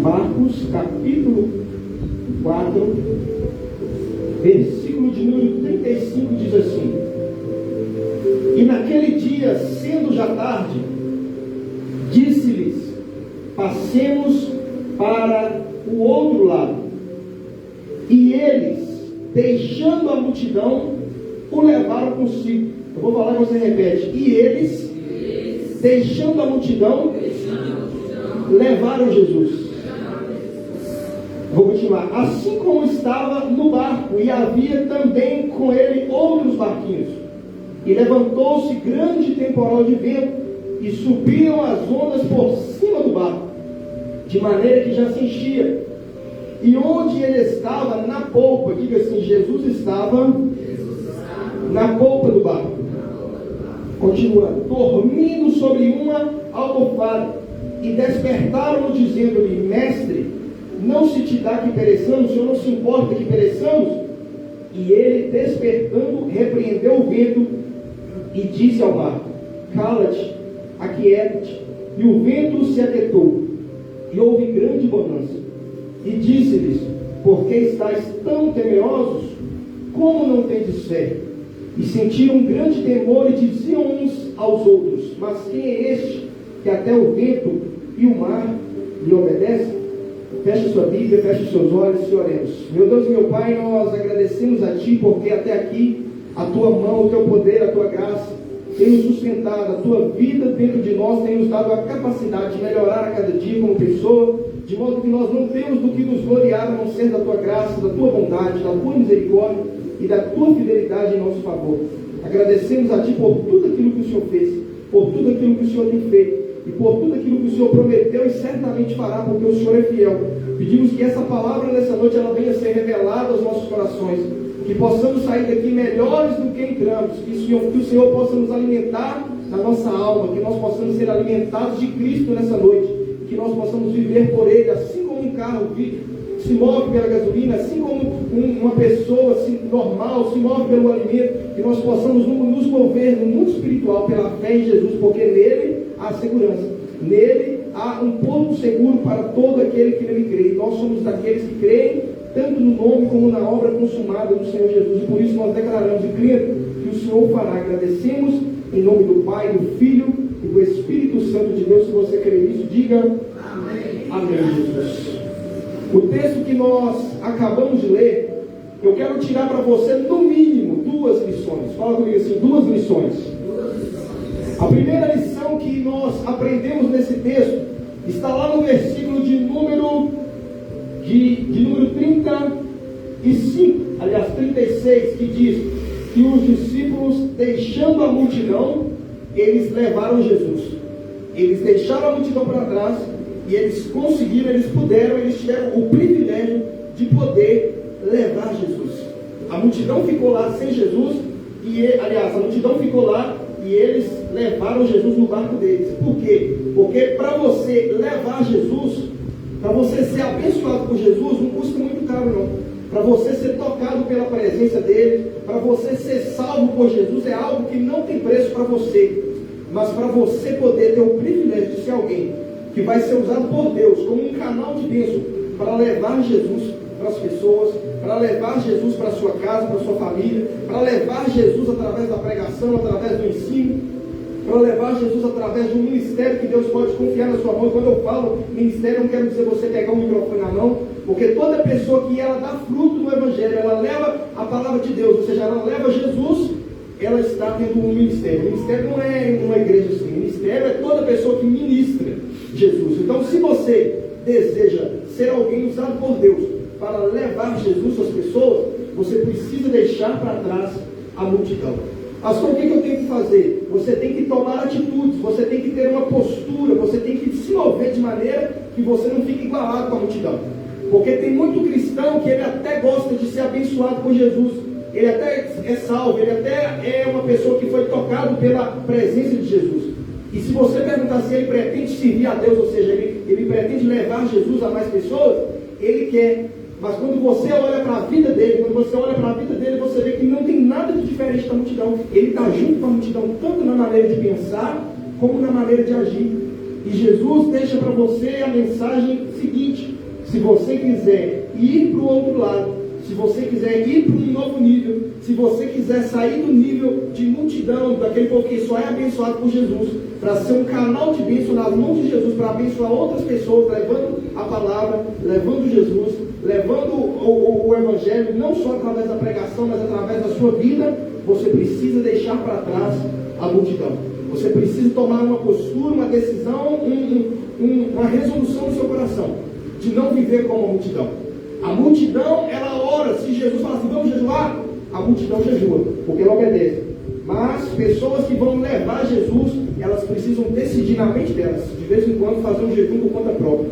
Marcos, capítulo 4, versículo de número 35, diz assim: E naquele dia, sendo já tarde, disse-lhes: Passemos para o outro lado. E eles, deixando a multidão, o levaram consigo. Eu vou falar e você repete. E eles, deixando a multidão, levaram Jesus. Vou continuar. Assim como estava no barco, e havia também com ele outros barquinhos. E levantou-se grande temporal de vento, e subiam as ondas por cima do barco, de maneira que já se enchia. E onde ele estava, na polpa, diga assim, Jesus estava na polpa do barco. Continuando, dormindo sobre uma almofada. E despertaram-no, dizendo-lhe: Mestre, não se te dá que pereçamos? O Senhor não se importa que pereçamos? E ele, despertando, repreendeu o vento e disse ao mar: Cala-te, aquieta-te. E o vento se aquietou, e houve grande bonança. E disse-lhes: Por que estáis tão temerosos? Como não tendes fé? E sentiram um grande temor, e diziam uns aos outros: Mas quem é este que até o vento e o mar lhe obedecem? Feche sua Bíblia, feche os seus olhos e oremos. Meu Deus e meu Pai, nós agradecemos a Ti, porque até aqui a Tua mão, o Teu poder, a Tua graça tem nos sustentado, a Tua vida dentro de nós tem nos dado a capacidade de melhorar a cada dia como pessoa, de modo que nós não temos do que nos gloriar, a não ser da Tua graça, da Tua bondade, da Tua misericórdia e da Tua fidelidade em nosso favor. Agradecemos a Ti por tudo aquilo que o Senhor fez, por tudo aquilo que o Senhor tem feito, e por tudo aquilo que o Senhor prometeu e certamente fará, porque o Senhor é fiel. Pedimos que essa palavra nessa noite ela venha a ser revelada aos nossos corações, que possamos sair daqui melhores do que entramos, que o Senhor possa nos alimentar na nossa alma, que nós possamos ser alimentados de Cristo nessa noite, que nós possamos viver por Ele, assim como um carro se move pela gasolina, assim como uma pessoa normal se move pelo alimento, que nós possamos nos mover no mundo espiritual pela fé em Jesus, porque nele há segurança, nele há um porto seguro para todo aquele que nele crê. E nós somos daqueles que creem tanto no nome como na obra consumada do Senhor Jesus, e por isso nós declaramos e cremos que o Senhor fará. Agradecemos em nome do Pai, do Filho e do Espírito Santo de Deus. Se você crê nisso, diga amém. Amém, Jesus. O texto que nós acabamos de ler, eu quero tirar para você no mínimo 2 lições. Fala comigo assim, 2 lições. A primeira lição que nós aprendemos nesse texto está lá no versículo de número 35, aliás 36, que diz que os discípulos, deixando a multidão, eles levaram Jesus. Eles deixaram a multidão para trás e eles conseguiram, eles tiveram o privilégio de poder levar Jesus. A multidão ficou lá sem Jesus, a multidão ficou lá e eles levaram Jesus no barco deles. Por quê? Porque para você levar Jesus, para você ser abençoado por Jesus, não custa muito caro não. Para você ser tocado pela presença dele, para você ser salvo por Jesus, é algo que não tem preço para você. Mas para você poder ter o privilégio de ser alguém que vai ser usado por Deus como um canal de bênção para levar Jesus para as pessoas, para levar Jesus para a sua casa, para a sua família, para levar Jesus através da pregação, através do ensino, para levar Jesus através de um ministério que Deus pode confiar na sua mão. E quando eu falo ministério, eu não quero dizer você pegar um microfone na mão, porque toda pessoa que ela dá fruto no Evangelho, ela leva a palavra de Deus, ou seja, ela leva Jesus, ela está tendo um ministério. O ministério não é uma igreja assim, o ministério é toda pessoa que ministra Jesus. Então, se você deseja ser alguém usado por Deus para levar Jesus às pessoas, você precisa deixar para trás a multidão. Pastor, o que eu tenho que fazer? Você tem que tomar atitudes, você tem que ter uma postura, você tem que se mover de maneira que você não fique igualado com a multidão. Porque tem muito cristão que ele até gosta de ser abençoado por Jesus, ele até é salvo, ele até é uma pessoa que foi tocado pela presença de Jesus. E se você perguntar se ele pretende servir a Deus, ou seja, ele pretende levar Jesus a mais pessoas, ele quer. Mas quando você olha para a vida dele, você vê que não tem nada de diferente da multidão. Ele está junto com a multidão, tanto na maneira de pensar, como na maneira de agir. E Jesus deixa para você a mensagem seguinte: Se você quiser ir para o outro lado, se você quiser ir para um novo nível, se você quiser sair do nível de multidão, daquele povo que só é abençoado por Jesus, para ser um canal de bênção nas mãos de Jesus, para abençoar outras pessoas, levando a palavra, levando Jesus, levando o Evangelho, não só através da pregação, mas através da sua vida, você precisa deixar para trás a multidão. Você precisa tomar uma postura, uma decisão, uma resolução no seu coração, de não viver como a multidão. A multidão, ela ora. Se Jesus fala assim, vamos jejuar, a multidão jejua, porque ela obedece. Mas pessoas que vão levar Jesus, elas precisam decidir na mente delas, de vez em quando fazer um jejum por conta própria.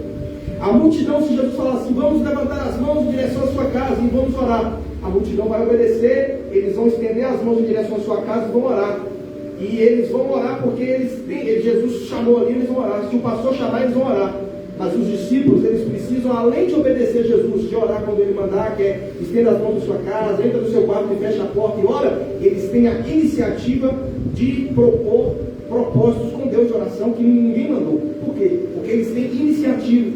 A multidão, se Jesus falar assim, vamos levantar as mãos em direção à sua casa e vamos orar, a multidão vai obedecer, eles vão estender as mãos em direção à sua casa e vão orar. E eles vão orar porque Jesus chamou ali, eles vão orar. Se o pastor chamar, eles vão orar. Mas os discípulos, eles precisam, além de obedecer a Jesus, de orar quando ele mandar, que é estenda as mãos na sua casa, entra no seu quarto e fecha a porta e ora, eles têm a iniciativa de propor propósitos com Deus de oração que ninguém mandou. Por quê? Porque eles têm iniciativa.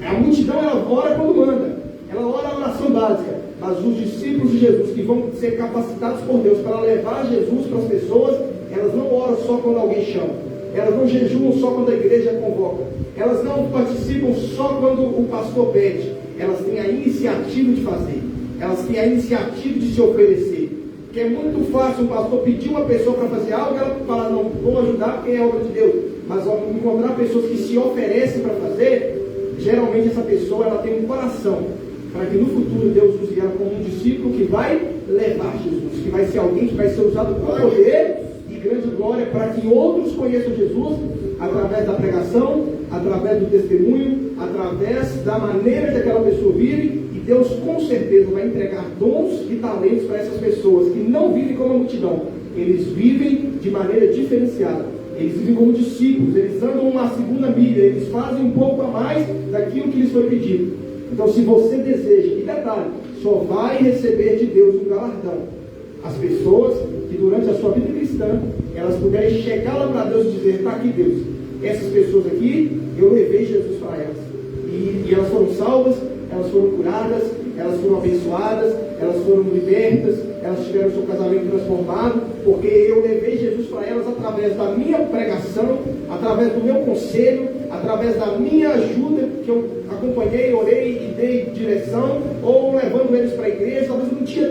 A multidão, ela ora quando manda, ela ora a oração básica, mas os discípulos de Jesus, que vão ser capacitados por Deus para levar Jesus para as pessoas, elas não oram só quando alguém chama, elas não jejuam só quando a igreja convoca, elas não participam só quando o pastor pede, elas têm a iniciativa de fazer, elas têm a iniciativa de se oferecer. Que é muito fácil um pastor pedir uma pessoa para fazer algo e ela fala, não, vou ajudar porque é obra de Deus. Mas ao encontrar pessoas que se oferecem para fazer, geralmente essa pessoa ela tem um coração para que no futuro Deus use ela como um discípulo que vai levar Jesus, que vai ser alguém que vai ser usado com poder e grande glória para que outros conheçam Jesus através da pregação, através do testemunho, através da maneira que aquela pessoa vive. E Deus com certeza vai entregar dons e talentos para essas pessoas que não vivem como a multidão, eles vivem de maneira diferenciada. Eles vivem como discípulos, eles andam uma segunda milha, eles fazem um pouco a mais daquilo que lhes foi pedido. Então, se você deseja, e detalhe, só vai receber de Deus um galardão as pessoas que durante a sua vida cristã, elas puderem chegar lá para Deus e dizer, está aqui Deus, essas pessoas aqui, eu levei Jesus para elas, e elas foram salvas, elas foram curadas, elas foram abençoadas, elas foram libertas, elas tiveram seu casamento transformado, porque eu levei Jesus para elas através da minha pregação, através do meu conselho, através da minha ajuda, que eu acompanhei, orei e dei direção, ou levando eles para a igreja. Talvez eu não tinha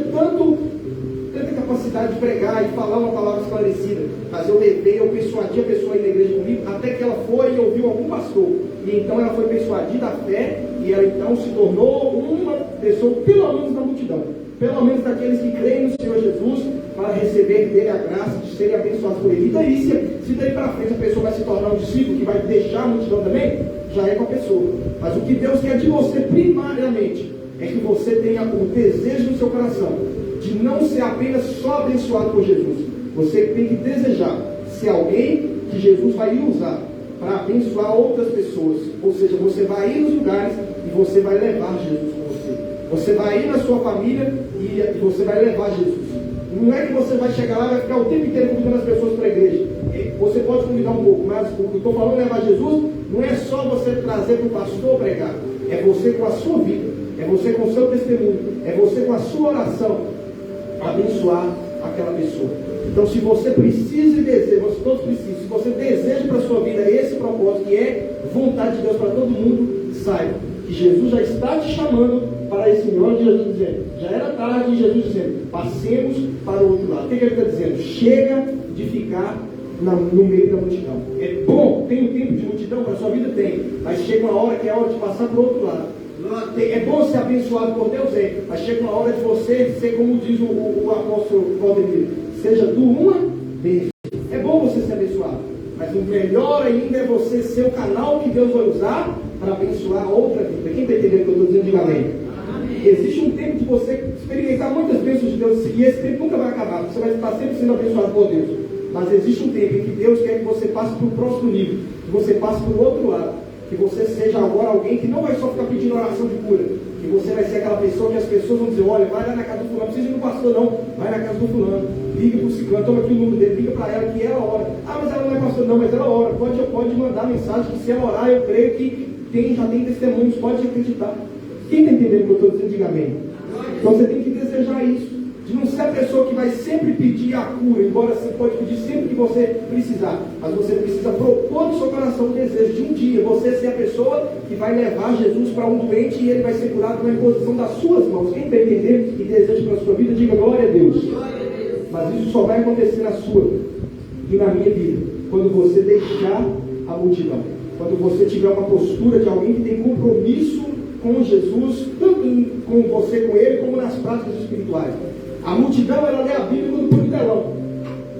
tanta capacidade de pregar e falar uma palavra esclarecida, mas eu levei, eu persuadi a pessoa a ir na igreja comigo, até que ela foi e ouviu algum pastor, e então ela foi persuadida à fé, e ela então se tornou uma pessoa, pelo menos da multidão, pelo menos daqueles que creem no Senhor Jesus, para receber dele a graça de serem abençoados por ele. E daí, se daí para frente a pessoa vai se tornar um discípulo que vai deixar a multidão também, já é com a pessoa. Mas o que Deus quer de você primariamente é que você tenha o desejo no seu coração de não ser apenas só abençoado por Jesus. Você tem que desejar ser alguém que Jesus vai usar para abençoar outras pessoas. Ou seja, você vai ir nos lugares e você vai levar Jesus com você. Você vai ir na sua família e você vai levar Jesus. Não é que você vai chegar lá e vai ficar o tempo inteiro convidando as pessoas para a igreja. Você pode convidar um pouco, mas o que eu estou falando de levar Jesus não é só você trazer para o pastor pregar. É você com a sua vida, é você com o seu testemunho, é você com a sua oração abençoar aquela pessoa. Então, se você precisa e deseja, você todos precisam, se você deseja para a sua vida esse propósito, que é vontade de Deus para todo mundo, saiba que Jesus já está te chamando para esse melhor de Jesus dizendo, já era tarde, e Jesus dizendo, passemos para o outro lado. O que ele está dizendo? Chega de ficar no meio da multidão. É bom, tem um tempo de multidão para a sua vida? Tem, mas chega uma hora que é hora de passar para o outro lado. É bom ser abençoado por Deus, mas chega uma hora de você ser, como diz o apóstolo Valdemir, seja tu uma bênção. É bom você ser abençoado, mas o melhor ainda é você ser o canal que Deus vai usar para abençoar a outra vida. Quem está entendendo o que eu estou dizendo? Diga amém. Existe um tempo de você experimentar muitas bênçãos de Deus, e esse tempo nunca vai acabar, você vai estar sempre sendo abençoado por Deus. Mas existe um tempo em que Deus quer que você passe para o próximo nível, que você passe para o outro lado, que você seja agora alguém que não vai só ficar pedindo oração de cura, que você vai ser aquela pessoa que as pessoas vão dizer, olha, vai lá na casa do fulano, não precisa ir no pastor não, vai na casa do fulano, liga para o ciclano, toma aqui o número dele, liga para ela que ela ora. Ah, mas ela não é pastor não, mas ela ora, pode mandar mensagem que se ela orar, eu creio que já tem testemunhos, pode acreditar. Quem está entendendo o que eu estou dizendo, diga amém. Então você tem que desejar isso, de não ser a pessoa que vai sempre pedir a cura, embora você pode pedir sempre que você precisar, mas você precisa propor no seu coração o desejo de um dia você ser a pessoa que vai levar Jesus para um doente e ele vai ser curado na imposição das suas mãos. Quem está entendendo e deseja para a sua vida, diga glória a Deus. Mas isso só vai acontecer na sua e na minha vida quando você deixar a multidão, quando você tiver uma postura de alguém que tem compromisso com Jesus, tanto com você, com ele, como nas práticas espirituais. A multidão, ela lê a Bíblia no telão,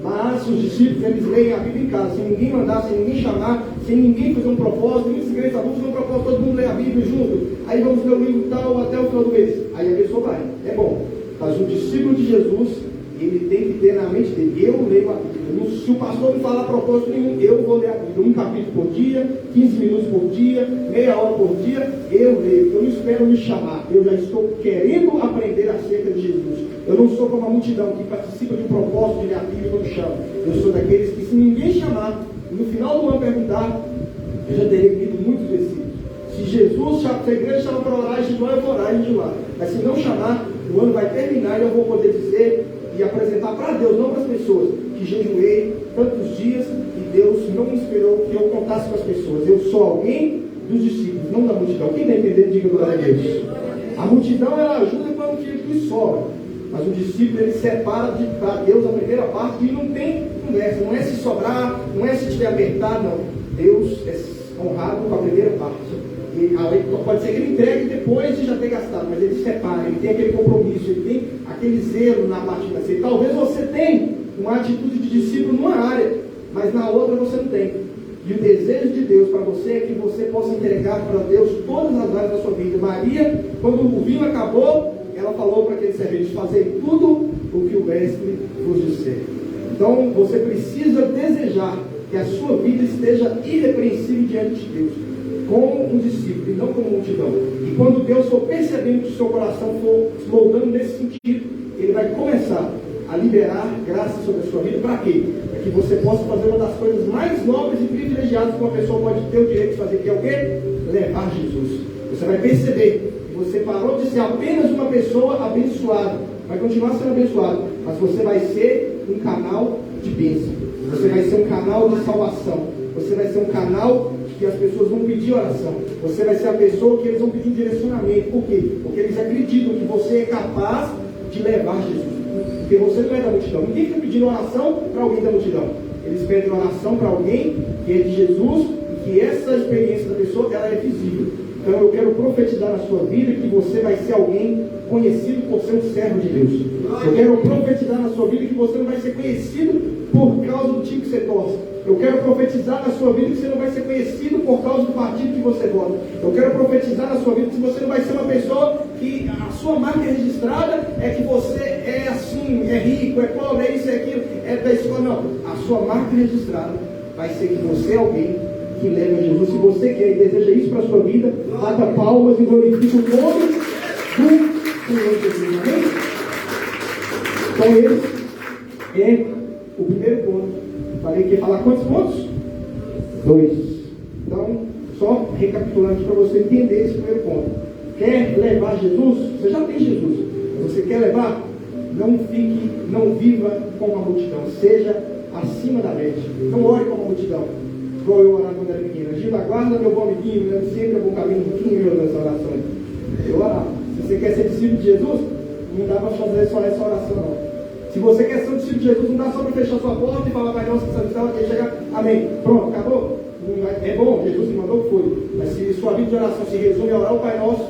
mas os discípulos, eles leem a Bíblia em casa, sem ninguém mandar, sem ninguém chamar, sem ninguém fazer um propósito. Muitos igrejas adultos fazem um propósito, todo mundo lê a Bíblia junto, aí vamos ler o livro tal até o final do mês, aí a pessoa vai, é bom, mas o discípulo de Jesus, ele tem que ter na mente dele, eu leio a Bíblia. Se o pastor não falar propósito nenhum, eu vou ler a Bíblia, um capítulo por dia, 15 minutos por dia, meia hora por dia, eu leio. Eu não espero me chamar, eu já estou querendo aprender acerca de Jesus. Eu não sou como a multidão que participa de um propósito de ler a Bíblia quando chama. Eu sou daqueles que, se ninguém chamar, no final do ano perguntar, eu já terei lido muitos versículos. Se Jesus chama, se a igreja chama para orar, eu vou orar e de lá. Mas se não chamar, o ano vai terminar e eu vou poder dizer e apresentar para Deus, não para as pessoas, que jejuei tantos dias e Deus não me esperou que eu contasse com as pessoas. Eu sou alguém dos discípulos, não da multidão. Quem está entendendo, diga glória a Deus. A multidão, ela ajuda quando que sobra, mas o discípulo, ele separa para Deus a primeira parte e não tem conversa, não é se sobrar, não é se estiver apertado, não. Deus é honrado com a primeira parte. E pode ser que ele entregue depois de já ter gastado, mas ele separa, ele tem aquele compromisso, ele tem aquele zelo na parte financeira. Talvez você tenha uma atitude de discípulo numa área, mas na outra você não tem. E o desejo de Deus para você é que você possa entregar para Deus todas as áreas da sua vida. Maria, quando o vinho acabou, ela falou para aquele servente: fazei tudo o que o mestre vos disser. Então você precisa desejar que a sua vida esteja irrepreensível diante de Deus, como um discípulo e não como multidão. E quando Deus for percebendo que o seu coração for se moldando nesse sentido, Ele vai começar a liberar graça sobre a sua vida. Para quê? Para que você possa fazer uma das coisas mais nobres e privilegiadas que uma pessoa pode ter o direito de fazer, que é o quê? Levar Jesus. Você vai perceber que você parou de ser apenas uma pessoa abençoada, vai continuar sendo abençoado, mas você vai ser um canal de bênção, você vai ser um canal de salvação, você vai ser um canal que as pessoas vão pedir oração, você vai ser a pessoa que eles vão pedir um direcionamento. Por quê? Porque eles acreditam que você é capaz de levar Jesus, porque você não é da multidão. Ninguém está pedindo oração para alguém da multidão, eles pedem oração para alguém que é de Jesus e que essa experiência da pessoa, ela é visível. Então eu quero profetizar na sua vida que você vai ser alguém conhecido por ser um servo de Deus. Eu quero profetizar na sua vida que você não vai ser conhecido por causa do time que você torce. Eu quero profetizar na sua vida que você não vai ser conhecido por causa do partido que você vota. Eu quero profetizar na sua vida que você não vai ser uma pessoa que a sua marca registrada é que você é assim, é rico, é pobre, é isso, é aquilo, é da escola. Não, a sua marca registrada vai ser que você é alguém que leva Jesus. Se você quer e deseja isso para a sua vida, bata palmas e glorifica o nome do Senhor Jesus. Amém? Então esse é o primeiro ponto. Falei que ia falar quantos pontos? 2. Então, só recapitulando para você entender esse primeiro ponto. Quer levar Jesus? Você já tem Jesus. Você quer levar? Não viva como a multidão. Seja acima da média. Não ore como a multidão. Igual eu orava quando era pequeno. Gila, guarda meu bom amiguinho, né? Sempre é bom caminho. Quem meu nessa oração? Eu orava. Se você quer ser discípulo de Jesus, não dá para fazer só essa oração, não. Se você quer ser um discípulo de Jesus, não dá só para fechar sua porta e falar: Pai nosso que está no céu, e chegar, amém. Pronto, acabou? É bom, Jesus me mandou, foi. Mas se sua vida de oração se resume a orar o Pai Nosso,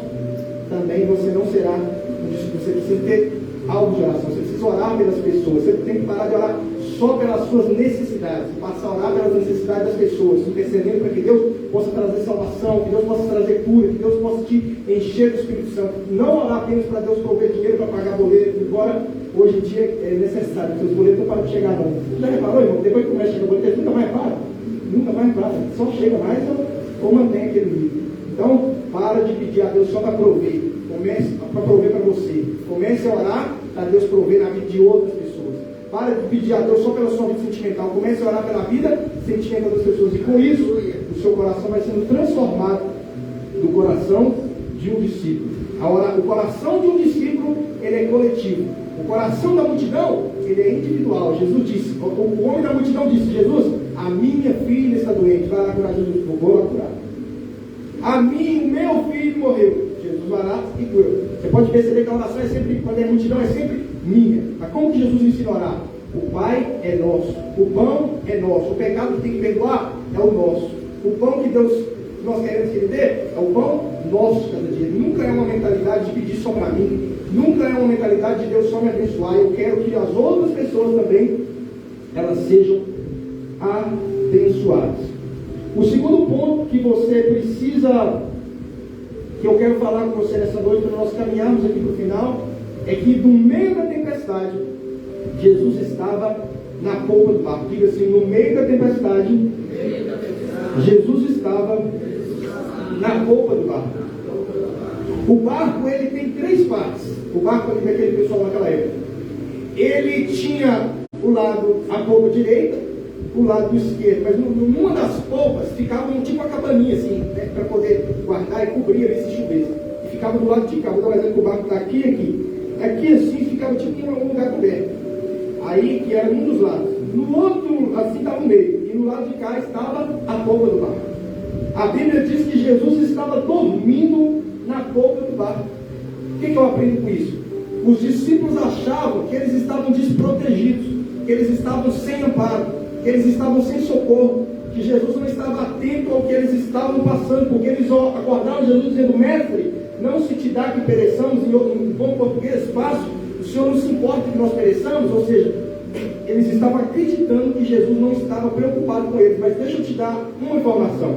também você não será um discípulo. Você precisa ter algo de oração. Você precisa orar pelas pessoas. Você tem que parar de orar só pelas suas necessidades, passar a orar pelas necessidades das pessoas, intercedendo para que Deus possa trazer salvação, que Deus possa trazer cura, que Deus possa te encher do Espírito Santo. Não orar apenas para Deus prover dinheiro para pagar boleto, embora hoje em dia é necessário, porque os boletos não param de chegar, não. Já reparou, irmão? Depois que começa a chegar o boleto, ele nunca mais para. Nunca mais para. Só chega mais ou mantém aquele nível. Então, para de pedir a Deus só para prover. Comece para prover para você. Comece a orar para Deus prover na vida de outras pessoas. Para de pedir a Deus só pela sua vida sentimental. Comece a orar pela vida sentimental das pessoas. E com isso, o seu coração vai sendo transformado do coração de um discípulo. Agora, o coração de um discípulo, ele é coletivo. O coração da multidão, ele é individual. Jesus disse, o homem da multidão disse, Jesus, a minha filha está doente, vai lá curar. Jesus, vou lá curar. A mim, o meu filho morreu. Jesus vai lá e cura. Você pode perceber que a oração é sempre, quando é multidão, é sempre minha. Mas como que Jesus ensina a orar? O Pai é nosso, o pão é nosso, o pecado que tem que perdoar é o nosso. O pão que nós queremos que Ele dê é o pão nosso cada dia. Nunca é uma mentalidade de pedir só para mim, nunca é uma mentalidade de Deus só me abençoar. Eu quero que as outras pessoas também, elas sejam abençoadas. O segundo ponto que você precisa, que eu quero falar com você nessa noite, para nós caminharmos aqui para o final, é que no meio da tempestade, Jesus estava na polpa do barco. Diga assim, no meio da tempestade, Jesus estava na polpa do barco. O barco, ele tem três partes. O barco daquele pessoal naquela época. Ele tinha o lado, a polpa direita, o lado esquerdo. Mas numa das polpas ficava tipo uma cabaninha assim, né, para poder guardar e cobrir ali se chovesse. E ficava do lado de cá. Vou dar um exemplo que o barco está aqui e aqui. Aqui assim ficava tipo em um lugar coberto. Aí, que era um dos lados. No outro, assim estava no meio. E no lado de cá estava a polpa do barco. A Bíblia diz que Jesus estava dormindo na polpa do barco. O que eu aprendo com isso? Os discípulos achavam que eles estavam desprotegidos, que eles estavam sem amparo, que eles estavam sem socorro, que Jesus não estava atento ao que eles estavam passando, porque eles acordaram Jesus dizendo, mestre, não se te dá que pereçamos, em bom português fácil, o Senhor não se importa que nós pereçamos, ou seja, eles estavam acreditando que Jesus não estava preocupado com eles. Mas deixa eu te dar uma informação.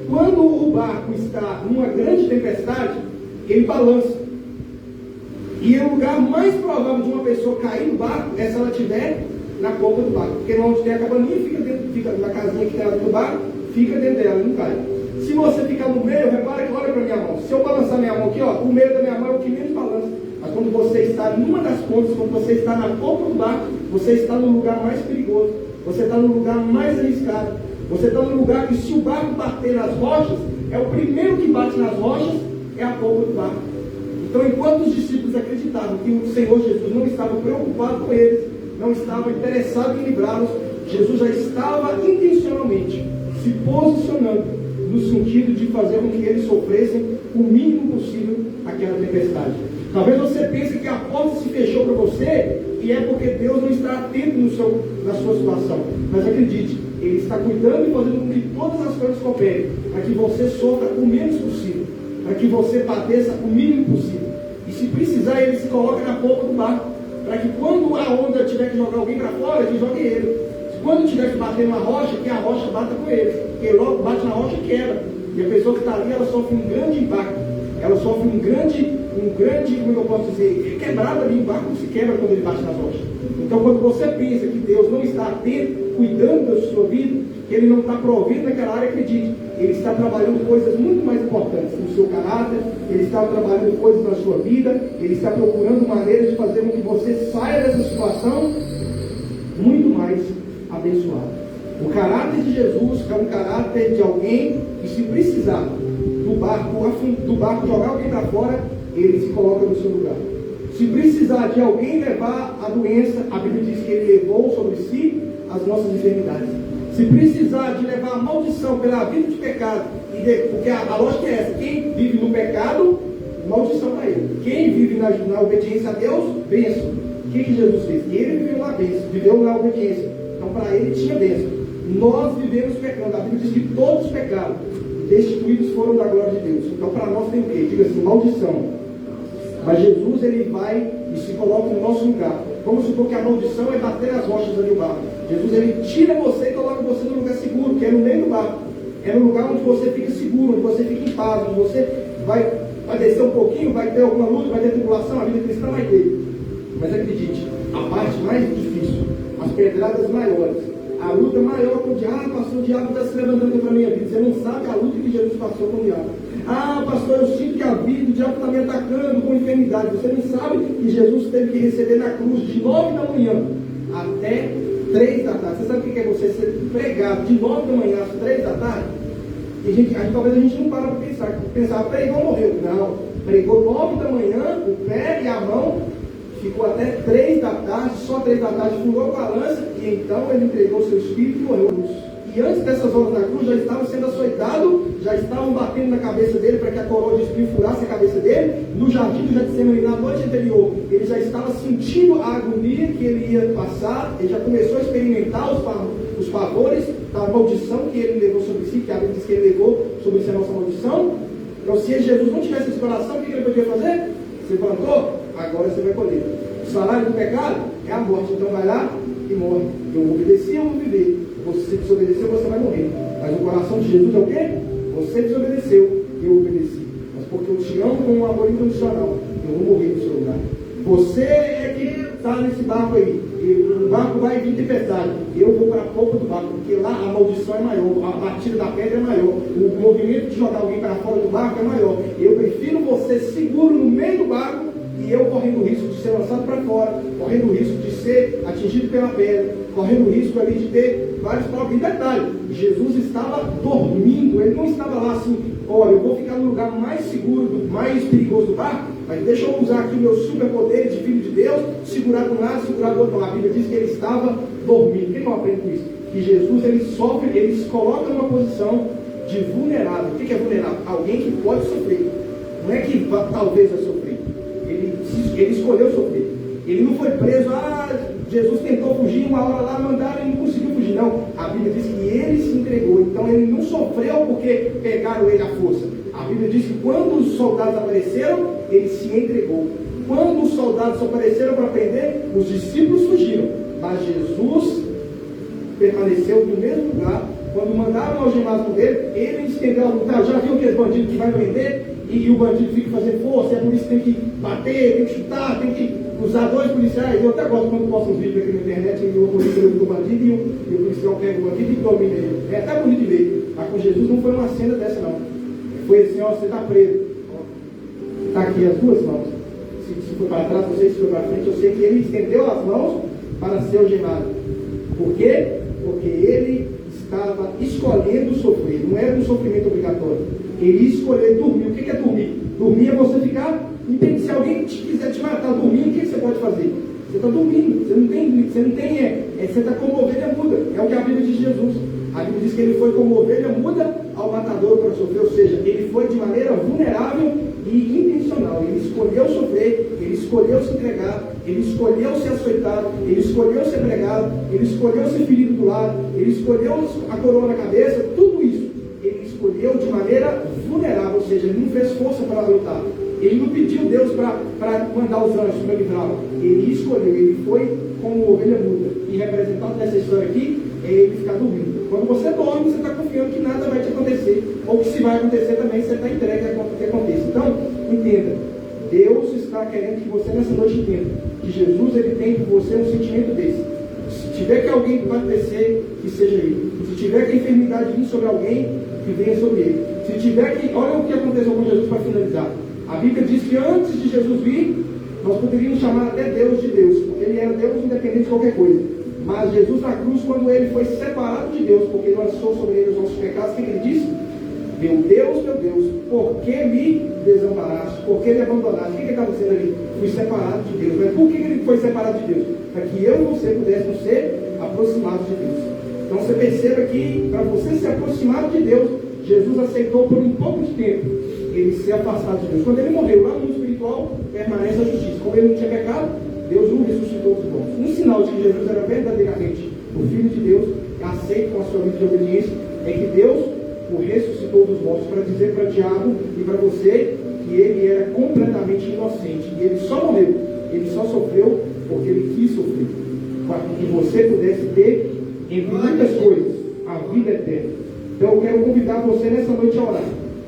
Quando o barco está numa grande tempestade, ele balança. E o lugar mais provável de uma pessoa cair no barco é se ela estiver na polpa do barco. Porque onde tem a cabaninha, fica na casinha que tem dentro do barco, fica dentro dela, não cai. Se você ficar no meio, repara que olha para minha mão. Se eu balançar minha mão aqui, ó, o meio da minha mão é o que menos balança. Mas quando você está numa das pontas, quando você está na polpa do barco, você está no lugar mais perigoso. Você está no lugar mais arriscado. Você está no lugar que, se o barco bater nas rochas, é o primeiro que bate nas rochas, é a polpa do barco. Então, enquanto os discípulos acreditavam que o Senhor Jesus não estava preocupado com eles, não estava interessado em livrá-los, Jesus já estava intencionalmente se posicionando no sentido de fazer com que eles sofressem o mínimo possível aquela tempestade. Talvez você pense que a porta se fechou para você e é porque Deus não está atento na sua situação. Mas acredite, Ele está cuidando e fazendo com que todas as coisas cooperem para que você sofra o menos possível, para que você padeça o mínimo possível. E se precisar, Ele se coloca na polpa do barco, para que quando a onda tiver que jogar alguém para fora, Ele jogue ele. Quando tiver que bater numa rocha, que a rocha bata com ele, porque logo bate na rocha e quebra. E a pessoa que está ali, ela sofre um grande impacto, ela sofre um grande, como eu posso dizer, quebrada ali, o barco se quebra quando ele bate nas rochas. Então, quando você pensa que Deus não está atento, cuidando da sua vida, que Ele não está provendo naquela área, acredite, Ele está trabalhando coisas muito mais importantes no seu caráter, Ele está trabalhando coisas na sua vida, Ele está procurando maneiras de fazer com que você saia dessa situação muito mais abençoado. O caráter de Jesus é um caráter de alguém que, se precisar do barco jogar alguém para fora, Ele se coloca no seu lugar. Se precisar de alguém levar a doença, a Bíblia diz que Ele levou sobre si as nossas enfermidades. Se precisar de levar a maldição pela vida de pecado, porque a lógica é essa: quem vive no pecado, maldição para ele. Quem vive na obediência a Deus, bênção. O que Jesus fez? Ele viveu na obediência. Então, para ele tinha bênção. Nós vivemos pecando. A Bíblia diz que todos pecaram, destituídos foram da glória de Deus. Então, para nós tem o quê? Diga assim, maldição. Mas Jesus, Ele vai e se coloca no nosso lugar. Vamos supor que a maldição é bater as rochas ali no barco. Jesus, Ele tira você e coloca você no lugar seguro, que é no meio do barco. É no lugar onde você fica seguro, onde você fica em paz, onde você vai descer um pouquinho, vai ter alguma luta, vai ter tribulação, a vida cristã vai ter. Mas acredite, a parte mais difícil, as pedradas maiores, a luta maior com o diabo, pastor, o diabo está se levantando contra a minha vida. Você não sabe a luta que Jesus passou com o diabo. Ah, pastor, eu sinto que a vida, o diabo está me atacando com enfermidade. Você não sabe que Jesus teve que receber na cruz de 9 da manhã até 3 da tarde. Você sabe o que é você ser pregado de 9 da manhã às 3 da tarde? Talvez a gente não para para pensar, pregou, morreu. Não, pregou 9 da manhã, o pé e a mão, ficou até 3 da tarde, só 3 da tarde furou a balança, e então ele entregou seu espírito e morreu. E antes dessas horas da cruz já estava sendo açoitado, já estavam batendo na cabeça dele para que a coroa de espinho furasse a cabeça dele. No jardim do Getsemane, na noite anterior, ele já estava sentindo a agonia que ele ia passar, ele já começou a experimentar os pavores da maldição que ele levou sobre si, que a Bíblia diz que ele levou sobre si a nossa maldição. Então, se Jesus não tivesse esse coração, o que ele podia fazer? Você plantou, agora você vai colher. O salário do pecado é a morte, então vai lá e morre. Eu obedeci, eu vou viver. Você desobedeceu, você vai morrer. Mas o coração de Jesus é o quê? Você desobedeceu, eu obedeci. Mas porque eu te amo com um amor incondicional, eu vou morrer no seu lugar. Você é que está nesse barco aí. E o barco vai vir tempestade. Eu vou para a polpa do barco, porque lá a maldição é maior, a batida da pedra é maior, o movimento de jogar alguém para fora do barco é maior. Eu prefiro você seguro no meio do barco e eu correndo o risco de ser lançado para fora, correndo o risco de ser atingido pela pedra, correndo o risco ali de ter vários problemas. E detalhe, Jesus estava dormindo, ele não estava lá assim, olha, eu vou ficar no lugar mais seguro, mais perigoso do barco, mas deixa eu usar aqui o meu superpoder de filho de Deus, segurar de um lado, segurar do outro. A Bíblia diz que ele estava dormindo. O que eu aprendo com isso? Que Jesus, ele sofre, ele se coloca numa posição de vulnerável. O que é vulnerável? Alguém que pode sofrer. Não é que talvez vai sofrer. Ele escolheu sofrer. Ele não foi preso, Jesus tentou fugir, uma hora lá mandaram e não conseguiu fugir. Não, a Bíblia diz que ele se entregou. Então ele não sofreu porque pegaram ele à força. A Bíblia diz que quando os soldados apareceram, ele se entregou. Quando os soldados apareceram para prender, os discípulos fugiram. Mas Jesus permaneceu no mesmo lugar. Quando mandaram algemados dele, ele estendeu a lutar. Já viu aqueles bandidos que vai prender e o bandido fica fazendo força, é por isso que tem que bater, tem que chutar, tem que usar 2 policiais. Eu até gosto quando posto uns vídeos aqui na internet e o policial do bandido e o policial pega o bandido e domina ele. É até bonito de ver. Mas com Jesus não foi uma cena dessa não. Foi assim, ó, você está preso. Está aqui as 2 mãos. Se foi para trás, não sei se foi para frente, eu sei que ele estendeu as mãos para ser algemado. Por quê? Porque ele estava escolhendo sofrer, não era um sofrimento obrigatório. Ele escolheu dormir. O que é dormir? Dormir é você ficar. Se alguém quiser te matar dormindo, o que você pode fazer? Você está dormindo, você está como ovelha muda. É o que a Bíblia diz de Jesus. A Bíblia diz que ele foi como ovelha muda ao matador para sofrer, ou seja, ele foi de maneira vulnerável e intencional. Ele escolheu sofrer, ele escolheu se entregar, ele escolheu ser açoitado, ele escolheu ser pregado, ele escolheu ser ferido do lado, ele escolheu a coroa na cabeça, tudo isso. Ele escolheu de maneira vulnerável, ou seja, ele não fez força para lutar. Ele não pediu Deus para mandar os anjos para livrá-lo. Ele escolheu, ele foi como ovelha muda. E representado nessa história aqui, é ele ficar dormindo. Quando você dorme, você está confiando que nada vai te acontecer. Ou que se vai acontecer também, você está entregue a que aconteça. Então, entenda. Deus está querendo que você nessa noite entenda que Jesus ele tem por você um sentimento desse. Se tiver que alguém padecer, que seja ele. Se tiver que a enfermidade vir sobre alguém, que venha sobre ele. Se tiver que... Olha o que aconteceu com Jesus para finalizar. A Bíblia diz que antes de Jesus vir, nós poderíamos chamar até Deus de Deus, porque ele era Deus independente de qualquer coisa. Mas Jesus na cruz, quando ele foi separado de Deus, porque ele lançou sobre ele os nossos pecados, o que ele disse? Meu Deus, por que me desamparaste? Por que me abandonaste? O que ele estava dizendo ali? Fui separado de Deus. Mas por que ele foi separado de Deus? Para que eu e você pudéssemos ser aproximados de Deus. Então você perceba que para você ser aproximado de Deus, Jesus aceitou por um pouco de tempo ele ser afastado de Deus. Quando ele morreu lá no mundo espiritual, permanece a justiça. Como ele não tinha pecado, Deus o ressuscitou dos mortos. Um sinal de que Jesus era verdadeiramente o Filho de Deus, aceito com a sua vida de obediência, é que Deus o ressuscitou dos mortos para dizer para o diabo e para você que ele era completamente inocente. E ele só morreu, ele só sofreu porque ele quis sofrer. Para que você pudesse ter, entre muitas coisas, a vida eterna. Então eu quero convidar você nessa noite a orar,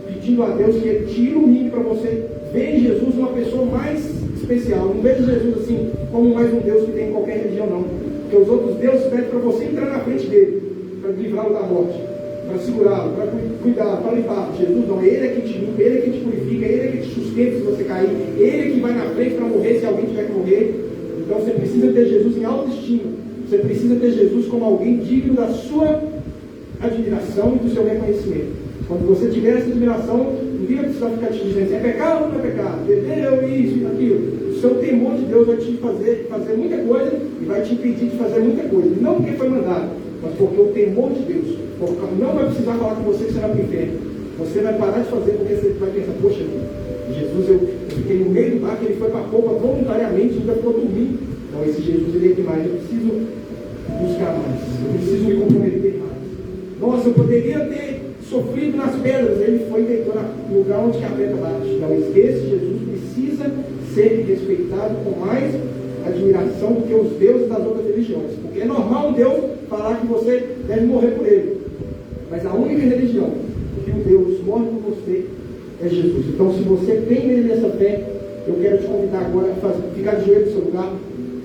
pedindo a Deus que Ele te ilumine para você ver em Jesus uma pessoa mais especial. Não veja Jesus assim como mais um Deus que tem em qualquer religião, não. Porque os outros deuses pedem para você entrar na frente dele, para livrá-lo da morte, para segurá-lo, para cuidar, para limpar. Jesus não, Ele é que te limpa, Ele é que te purifica, Ele é que te sustenta se você cair, Ele é que vai na frente para morrer se alguém tiver que morrer. Então você precisa ter Jesus em autoestima, você precisa ter Jesus como alguém digno da sua admiração e do seu reconhecimento. Quando você tiver essa admiração, não vai precisar ficar te dizendo se é pecado ou não é pecado, beber isso e aquilo. O seu temor de Deus vai te fazer muita coisa e vai te impedir de fazer muita coisa. Não porque foi mandado, mas porque o temor de Deus não vai precisar falar com você que será para o inferno. Você vai parar de fazer porque você vai pensar, poxa, Jesus, eu fiquei no meio do barco, ele foi para a polpa voluntariamente, nunca ficou dormindo. Então esse Jesus, ele é demais, eu preciso buscar mais, eu preciso me comprometer mais. Nossa, eu poderia ter sofrido nas pedras, ele foi e deitou no lugar onde a pedra bate. Então esse Jesus precisa ser respeitado com mais admiração do que os deuses das outras religiões. Porque é normal um Deus falar que você deve morrer por ele. Mas a única religião que o Deus morre por você é Jesus. Então, se você tem nele nessa fé, eu quero te convidar agora a ficar de joelho no seu lugar.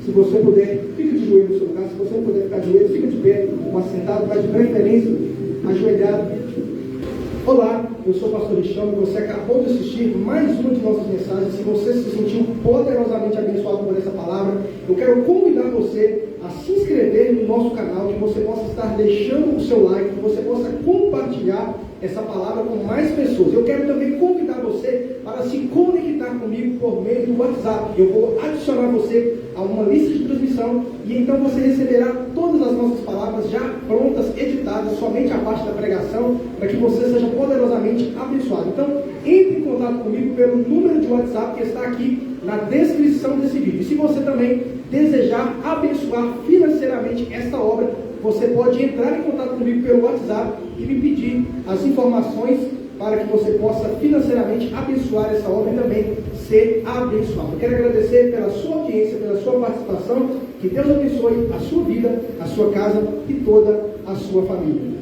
Se você puder, fica de joelho no seu lugar. Se você não puder ficar de joelho, fica de pé, ou assentado, mas de preferência ajoelhado. Olá, eu sou o pastor Richão e você acabou de assistir mais uma de nossas mensagens. Se você se sentiu poderosamente abençoado por essa palavra, eu quero convidar você a se inscrever no nosso canal, que você possa estar deixando o seu like, que você possa compartilhar essa palavra com mais pessoas. Eu quero também convidar você para se conectar comigo por meio do WhatsApp. Eu vou adicionar você a uma lista de transmissão e então você receberá todas as nossas palavras já prontas, editadas, somente a parte da pregação, para que você seja poderosamente abençoado. Então, entre em contato comigo pelo número de WhatsApp que está aqui na descrição desse vídeo. E se você também desejar abençoar financeiramente esta obra, você pode entrar em contato comigo pelo WhatsApp e me pedir as informações para que você possa financeiramente abençoar essa obra e também ser abençoado. Eu quero agradecer pela sua audiência, pela sua participação. Que Deus abençoe a sua vida, a sua casa e toda a sua família.